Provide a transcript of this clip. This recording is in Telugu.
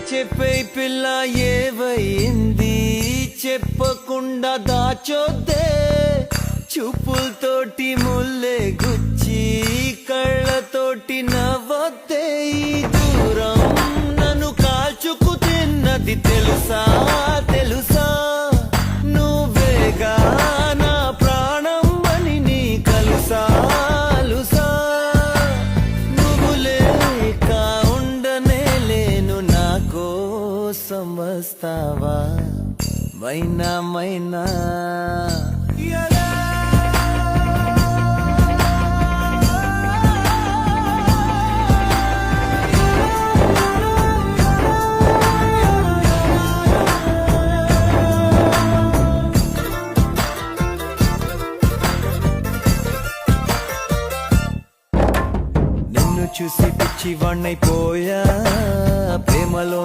చెప్పే పిల్ల ఏవైంది చెప్పకుండా దాచొద్దే చూపులతోటి ముల్లే గుచ్చి కళ్ళతోటి నవ్వొద్దే ఈ దూరం నన్ను కాల్చుకు తిన్నది తెలుసా తెలుసా నువ్వేగా నా ప్రాణం అని నీ కలుసా అలుసా నువ్వు లేక ఉండనే లేను నా కోసం వస్తావా మైనా మైనా చూసి పిచ్చివాణ్ణైపోయా ప్రేమలో